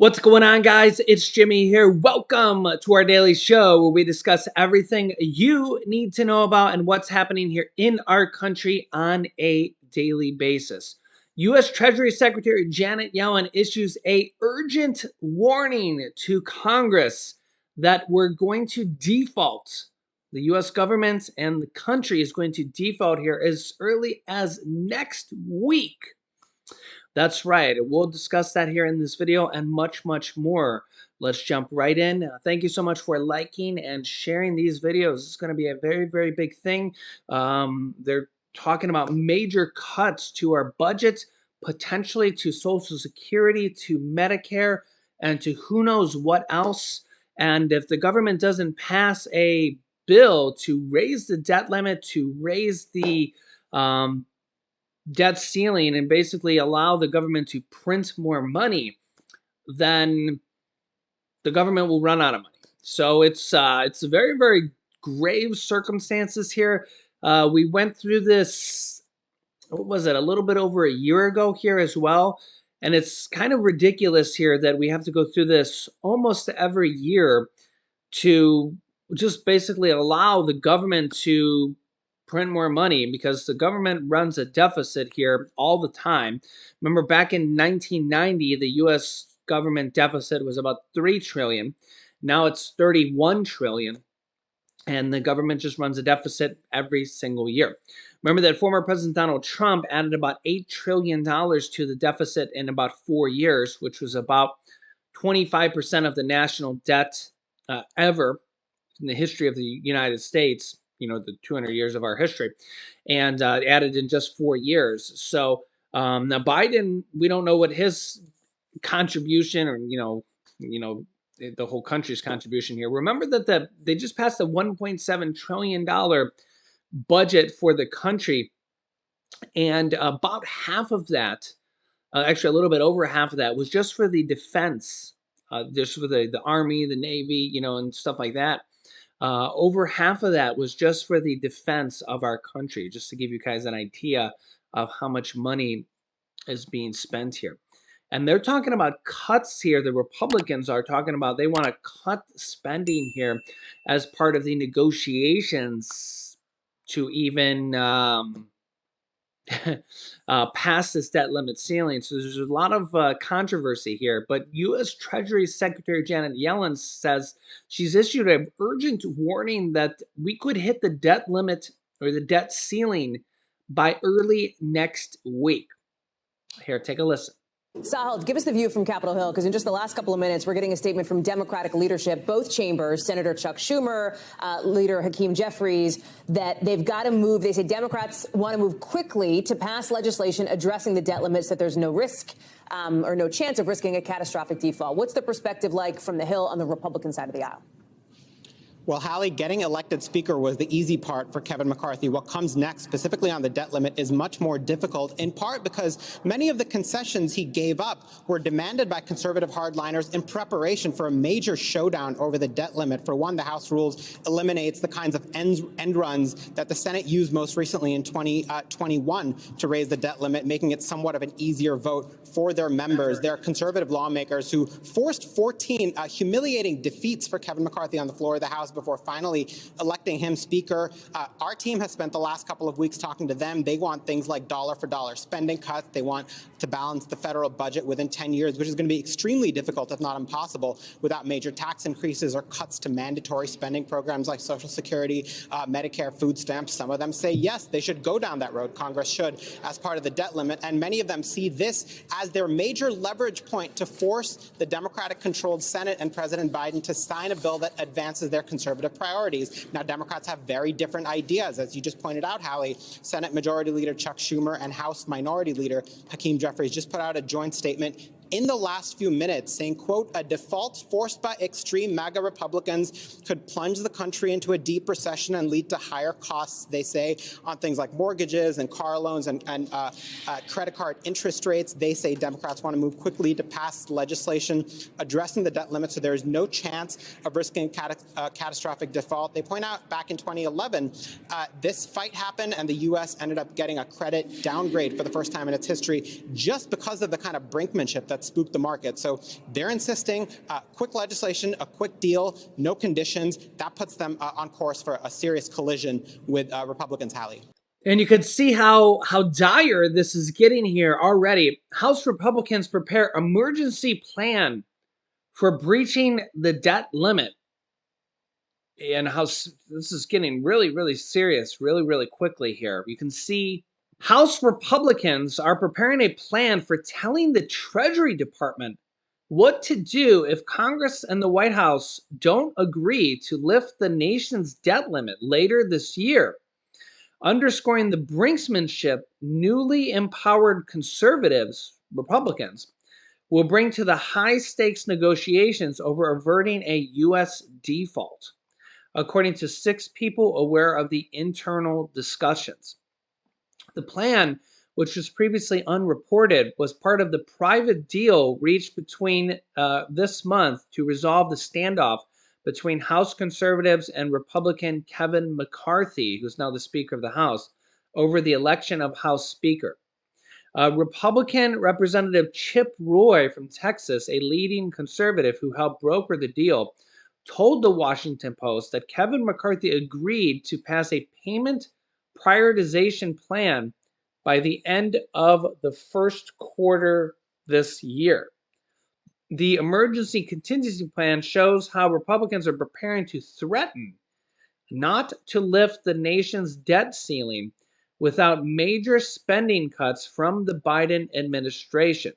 What's going on, guys? It's Jimmy here. Welcome to our daily show where we discuss everything you need to know about and what's happening here in our country on a daily basis. U.S. Treasury Secretary Janet Yellen issues an urgent warning to Congress that we're going to default. The U.S. government and the country is going to default here as early as next week. That's right. We'll discuss that here in this video and much, much more. Let's jump right in. Thank you so much for liking and sharing these videos. It's going to be a very, very big thing. They're talking about major cuts to our budget, potentially to Social Security, to Medicare, and to who knows what else. And if the government doesn't pass a bill to raise the debt limit, to raise the debt ceiling and basically allow the government to print more money, then the government will run out of money. So it's a very, very grave circumstances here. We went through this, what was it, a little bit over a year ago here as well. And it's kind of ridiculous here that we have to go through this almost every year to just basically allow the government to print more money, because the government runs a deficit here all the time. Remember, back in 1990, the U.S. government deficit was about 3 trillion. Now it's 31 trillion. And the government just runs a deficit every single year. Remember that former President Donald Trump added about $8 trillion to the deficit in about 4 years, which was about 25% of the national debt ever in the history of the United States, the 200 years of our history, and added in just 4 years. So now Biden, we don't know what his contribution, or the whole country's contribution here. Remember that they just passed a $1.7 trillion budget for the country, and about half of that, actually a little bit over half of that, was just for the defense, just for the Army, the Navy, and stuff like that. Over half of that was just for the defense of our country, just to give you guys an idea of how much money is being spent here. And they're talking about cuts here. The Republicans are talking about they want to cut spending here as part of the negotiations to even pass this debt limit ceiling. So there's a lot of controversy here. But U.S. Treasury Secretary Janet Yellen says she's issued an urgent warning that we could hit the debt limit or the debt ceiling by early next week. Here, take a listen. Sahil, give us the view from Capitol Hill, because in just the last couple of minutes, we're getting a statement from Democratic leadership, both chambers, Senator Chuck Schumer, Leader Hakeem Jeffries, that they've got to move. They say Democrats want to move quickly to pass legislation addressing the debt limits, that there's no risk or no chance of risking a catastrophic default. What's the perspective like from the Hill on the Republican side of the aisle? Well, Hallie, getting elected Speaker was the easy part for Kevin McCarthy. What comes next, specifically on the debt limit, is much more difficult, in part because many of the concessions he gave up were demanded by conservative hardliners in preparation for a major showdown over the debt limit. For one, the House rules eliminates the kinds of end runs that the Senate used most recently in 2021 to raise the debt limit, making it somewhat of an easier vote for their members. There are conservative lawmakers who forced 14 humiliating defeats for Kevin McCarthy on the floor of the House before finally electing him Speaker. Our team has spent the last couple of weeks talking to them. They want things like dollar-for-dollar spending cuts. They want to balance the federal budget within 10 years, which is going to be extremely difficult, if not impossible, without major tax increases or cuts to mandatory spending programs like Social Security, Medicare, food stamps. Some of them say, yes, they should go down that road. Congress should, as part of the debt limit. And many of them see this as their major leverage point to force the Democratic-controlled Senate and President Biden to sign a bill that advances their conservative priorities. Now, Democrats have very different ideas. As you just pointed out, Hallie, Senate Majority Leader Chuck Schumer and House Minority Leader Hakeem Jeffries just put out a joint statement in the last few minutes saying, quote, a default forced by extreme MAGA Republicans could plunge the country into a deep recession and lead to higher costs, they say, on things like mortgages and car loans and credit card interest rates. They say Democrats want to move quickly to pass legislation addressing the debt limit so there is no chance of risking catastrophic default. They point out back in 2011, this fight happened and the U.S. ended up getting a credit downgrade for the first time in its history just because of the kind of brinkmanship that that spooked the market. So they're insisting quick legislation, a quick deal, no conditions. That puts them on course for a serious collision with Republicans, Hallie. And you could see how dire this is getting here already. House Republicans prepare emergency plan for breaching the debt limit. And how this is getting really, really serious really, really quickly here. You can see House Republicans are preparing a plan for telling the Treasury Department what to do if Congress and the White House don't agree to lift the nation's debt limit later this year, underscoring the brinksmanship newly empowered conservatives, Republicans, will bring to the high-stakes negotiations over averting a U.S. default, according to 6 people aware of the internal discussions. The plan, which was previously unreported, was part of the private deal reached between this month to resolve the standoff between House conservatives and Republican Kevin McCarthy, who's now the Speaker of the House, over the election of House Speaker. Republican Representative Chip Roy from Texas, a leading conservative who helped broker the deal, told the Washington Post that Kevin McCarthy agreed to pass a payment prioritization plan by the end of the first quarter this year. The emergency contingency plan shows how Republicans are preparing to threaten not to lift the nation's debt ceiling without major spending cuts from the Biden administration.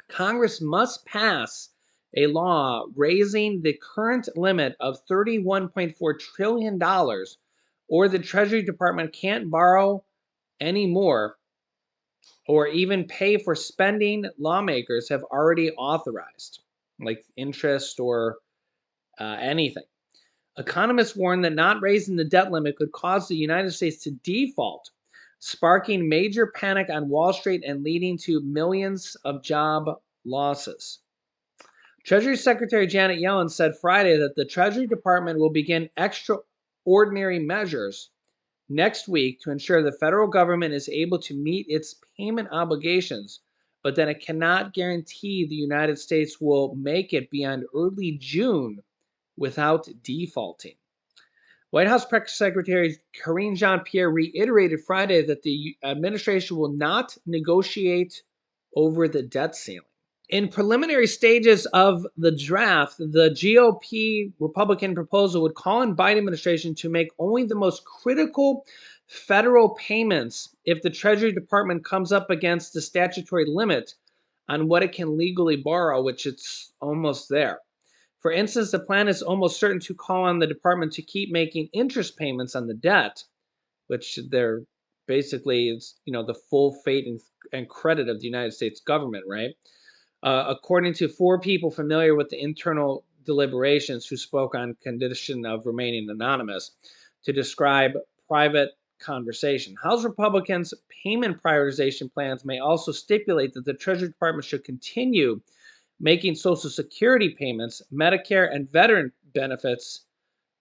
Congress must pass a law raising the current limit of $31.4 trillion, or the Treasury Department can't borrow any more or even pay for spending lawmakers have already authorized, like interest or anything. Economists warn that not raising the debt limit could cause the United States to default, sparking major panic on Wall Street and leading to millions of job losses. Treasury Secretary Janet Yellen said Friday that the Treasury Department will begin extraordinary measures next week to ensure the federal government is able to meet its payment obligations, but that it cannot guarantee the United States will make it beyond early June without defaulting. White House Press Secretary Karine Jean-Pierre reiterated Friday that the administration will not negotiate over the debt ceiling. In preliminary stages of the draft, the GOP Republican proposal would call on Biden administration to make only the most critical federal payments if the Treasury Department comes up against the statutory limit on what it can legally borrow, which it's almost there. For instance, the plan is almost certain to call on the department to keep making interest payments on the debt, which they're basically is the full fate and credit of the United States government, right? According to 4 people familiar with the internal deliberations who spoke on condition of remaining anonymous to describe private conversation. House Republicans' payment prioritization plans may also stipulate that the Treasury Department should continue making Social Security payments, Medicare, and veteran benefits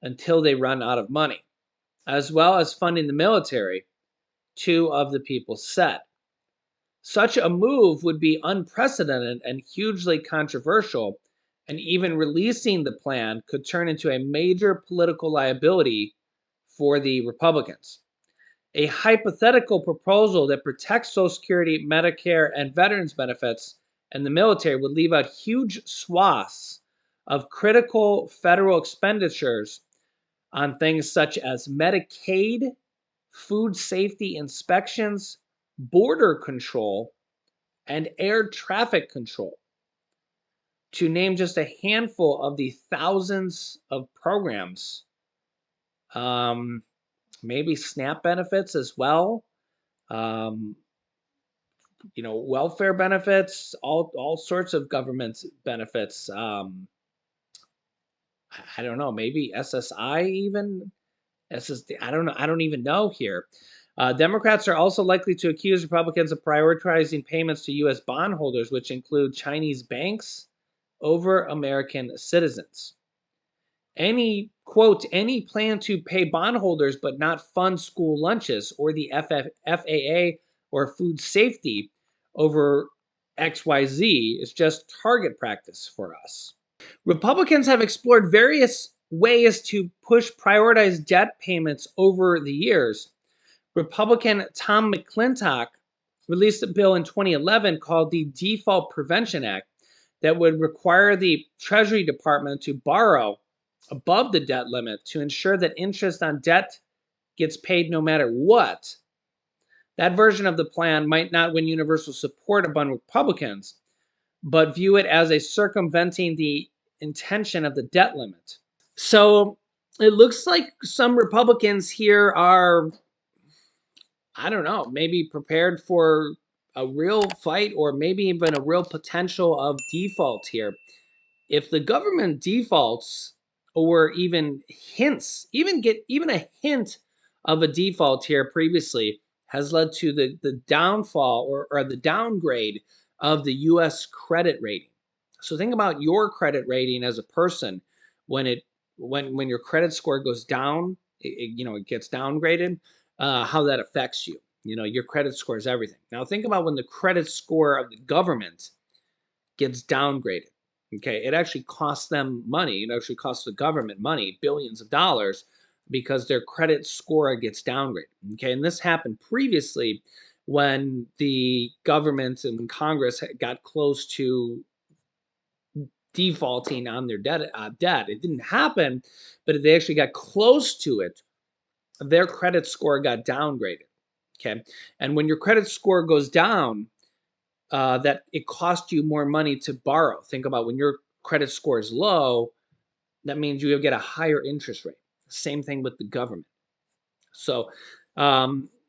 until they run out of money, as well as funding the military, 2 of the people said. Such a move would be unprecedented and hugely controversial, and even releasing the plan could turn into a major political liability for the Republicans. A hypothetical proposal that protects Social Security, Medicare, and veterans benefits and the military would leave out huge swaths of critical federal expenditures on things such as Medicaid, food safety inspections, border control, and air traffic control, to name just a handful of the thousands of programs. Maybe SNAP benefits as well. Welfare benefits, all sorts of government benefits. I don't know, maybe SSI even. SSD, I don't know. I don't even know here. Democrats are also likely to accuse Republicans of prioritizing payments to U.S. bondholders, which include Chinese banks, over American citizens. Any plan to pay bondholders but not fund school lunches or the FAA or food safety over XYZ is just target practice for us. Republicans have explored various ways to push prioritized debt payments over the years. Republican Tom McClintock released a bill in 2011 called the Default Prevention Act that would require the Treasury Department to borrow above the debt limit to ensure that interest on debt gets paid no matter what. That version of the plan might not win universal support among Republicans, but view it as a circumventing the intention of the debt limit. So it looks like some Republicans here are, I don't know, maybe prepared for a real fight or maybe even a real potential of default here. If the government defaults or even hints, even a hint of a default here previously has led to the downfall or the downgrade of the US credit rating. So think about your credit rating as a person when your credit score goes down, it gets downgraded, how that affects you. Your credit score is everything. Now think about when the credit score of the government gets downgraded. Okay, it actually costs them money. It actually costs the government money, billions of dollars, because their credit score gets downgraded. Okay, and this happened previously when the government and Congress got close to defaulting on their debt. It didn't happen, but they actually got close to it. Their credit score got downgraded. Okay, and when your credit score goes down, that it costs you more money to borrow. Think about when your credit score is low, that means you get a higher interest rate. Same thing with the government. So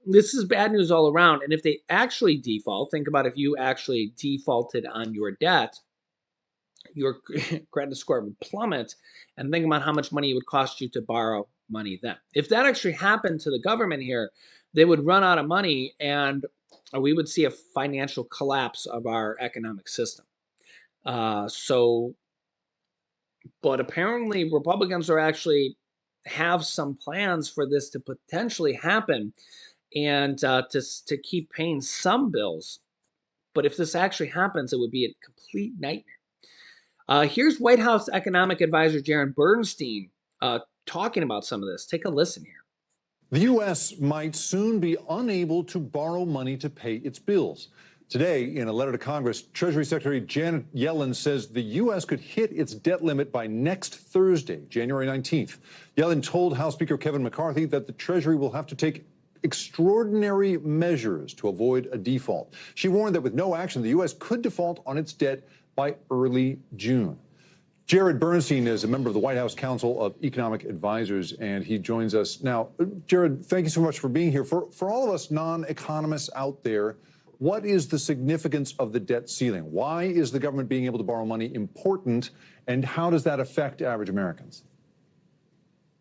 this is bad news all around. And if they actually default, think about if you actually defaulted on your debt, your credit score would plummet, and think about how much money it would cost you to borrow money then. If that actually happened to the government here, they would run out of money and we would see a financial collapse of our economic system. But apparently Republicans are actually have some plans for this to potentially happen and to keep paying some bills. But if this actually happens, it would be a complete nightmare. Here's White House economic advisor Jared Bernstein talking about some of this. Take a listen here. The U.S. might soon be unable to borrow money to pay its bills. Today, in a letter to Congress, Treasury Secretary Janet Yellen says the U.S. could hit its debt limit by next Thursday, January 19th. Yellen told House Speaker Kevin McCarthy that the Treasury will have to take extraordinary measures to avoid a default. She warned that with no action, the U.S. could default on its debt by early June. Jared Bernstein is a member of the White House Council of Economic Advisors, and he joins us now. Jared, thank you so much for being here. For all of us non-economists out there, what is the significance of the debt ceiling? Why is the government being able to borrow money important, and how does that affect average Americans?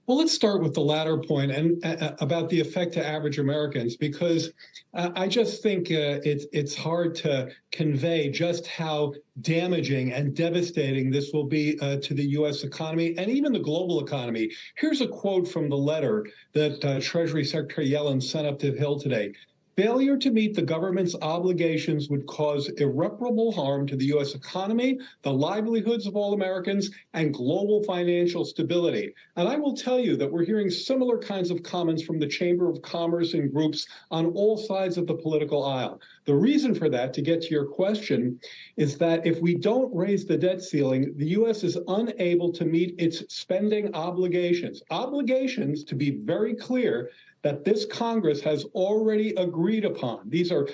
Well, let's start with the latter point and about the effect to average Americans, because I just think it's hard to convey just how damaging and devastating this will be to the U.S. economy and even the global economy. Here's a quote from the letter that Treasury Secretary Yellen sent up to the Hill today. Failure to meet the government's obligations would cause irreparable harm to the U.S. economy, the livelihoods of all Americans, and global financial stability. And I will tell you that we're hearing similar kinds of comments from the Chamber of Commerce and groups on all sides of the political aisle. The reason for that, to get to your question, is that if we don't raise the debt ceiling, the U.S. is unable to meet its spending obligations. Obligations, to be very clear, that this Congress has already agreed upon. These are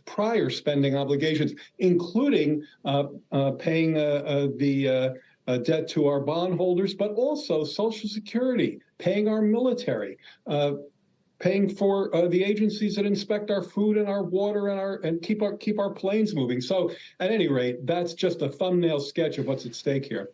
prior spending obligations, including paying the debt to our bondholders, but also Social Security, paying our military, paying for the agencies that inspect our food and our water and keep our planes moving. So, at any rate, that's just a thumbnail sketch of what's at stake here.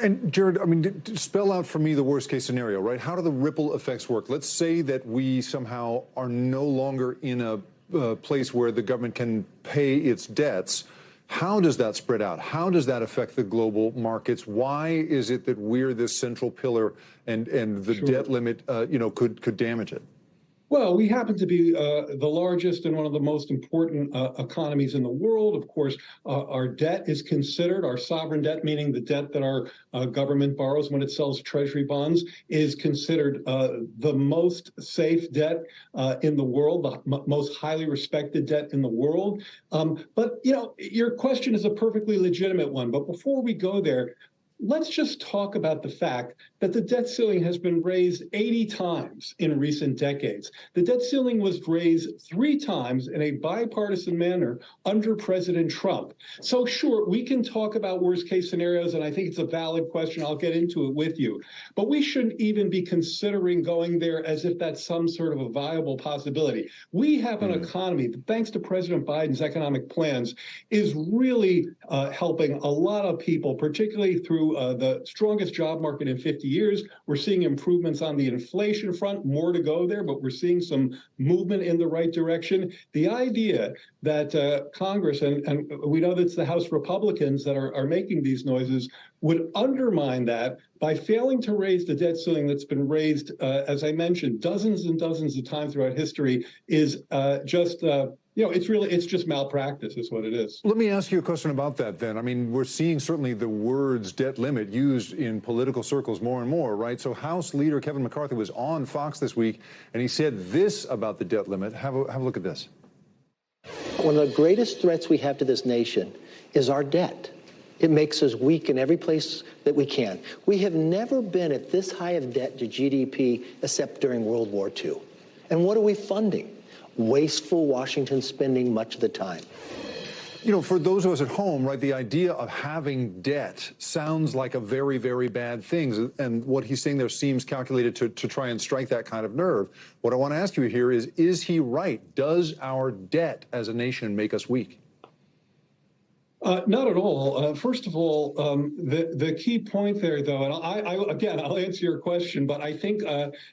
And Jared, I mean, to spell out for me the worst case scenario, right? How do the ripple effects work? Let's say that we somehow are no longer in a place where the government can pay its debts. How does that spread out? How does that affect the global markets? Why is it that we're this central pillar and the debt limit, could damage it? Well, we happen to be the largest and one of the most important economies in the world. Of course, our debt is considered, our sovereign debt, meaning the debt that our government borrows when it sells treasury bonds, is considered the most safe debt in the world, the most highly respected debt in the world. But, you know, your question is a perfectly legitimate one. But before we go there, let's just talk about the fact that the debt ceiling has been raised 80 times in recent decades. The debt ceiling was raised 3 times in a bipartisan manner under President Trump. So sure, we can talk about worst case scenarios, and I think it's a valid question. I'll get into it with you. But we shouldn't even be considering going there as if that's some sort of a viable possibility. We have an economy that, thanks to President Biden's economic plans, is really helping a lot of people, particularly through the strongest job market in 50 years. We're seeing improvements on the inflation front, more to go there, but we're seeing some movement in the right direction. The idea that Congress, and we know that it's the House Republicans that are making these noises, would undermine that by failing to raise the debt ceiling that's been raised, as I mentioned, dozens and dozens of times throughout history, is you know, it's just malpractice is what it is. Let me ask you a question about that then. I mean, we're seeing certainly the words debt limit used in political circles more and more, right? So House Leader Kevin McCarthy was on Fox this week, and he said this about the debt limit. Have a look at this. One of the greatest threats we have to this nation is our debt. It makes us weak in every place that we can. We have never been at this high of debt to GDP except during World War II. And what are we funding? Wasteful Washington spending much of the time. You know, for those of us at home, right, the idea of having debt sounds like a very, very bad thing. And what he's saying there seems calculated to try and strike that kind of nerve. What I want to ask you here is he right? Does our debt as a nation make us weak? Not at all. First of all, the key point there, though, and again, I'll answer your question, but I think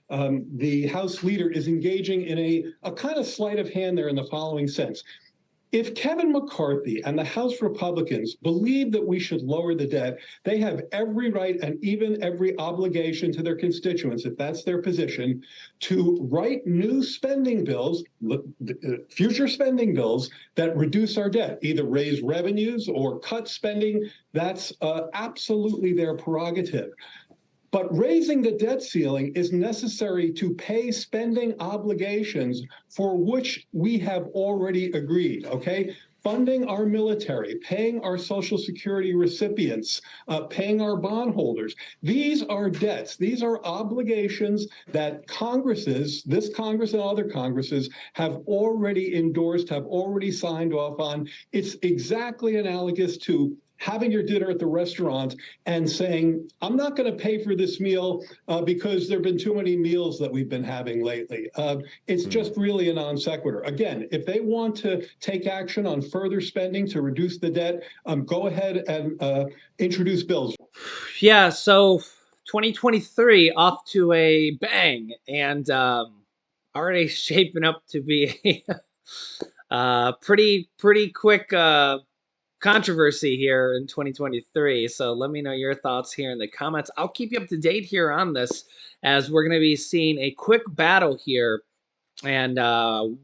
the House leader is engaging in a kind of sleight of hand there in the following sense. If Kevin McCarthy and the House Republicans believe that we should lower the debt, they have every right and even every obligation to their constituents, if that's their position, to write new spending bills, future spending bills that reduce our debt, either raise revenues or cut spending. That's absolutely their prerogative. But raising the debt ceiling is necessary to pay spending obligations for which we have already agreed, okay? Funding our military, paying our Social Security recipients, paying our bondholders. These are debts. These are obligations that Congresses, this Congress and other Congresses, have already endorsed, have already signed off on. It's exactly analogous to having your dinner at the restaurant and saying, I'm not going to pay for this meal because there have been too many meals that we've been having lately. It's just really a non sequitur. Again, if they want to take action on further spending to reduce the debt, go ahead and introduce bills. Yeah, so 2023 off to a bang, and already shaping up to be a pretty quick controversy here in 2023. So let me know your thoughts here in the comments. I'll keep you up to date here on this, as we're going to be seeing a quick battle here, and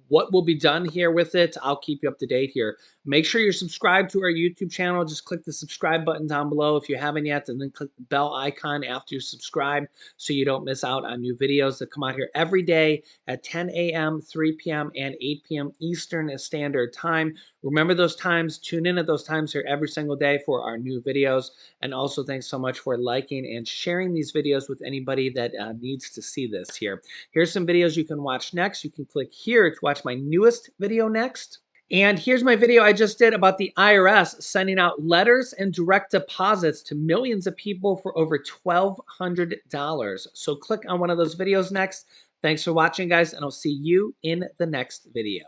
what will be done here with it, I'll keep you up to date here. Make sure you're subscribed to our YouTube channel. Just click the subscribe button down below if you haven't yet, and then click the bell icon after you subscribe so you don't miss out on new videos that come out here every day at 10 a.m., 3 p.m., and 8 p.m. Eastern Standard Time. Remember those times. Tune in at those times here every single day for our new videos. And also, thanks so much for liking and sharing these videos with anybody that needs to see this here. Here's some videos you can watch next. You can click here to watch my newest video next. And here's my video I just did about the IRS sending out letters and direct deposits to millions of people for over $1,200. So click on one of those videos next. Thanks for watching, guys, and I'll see you in the next video.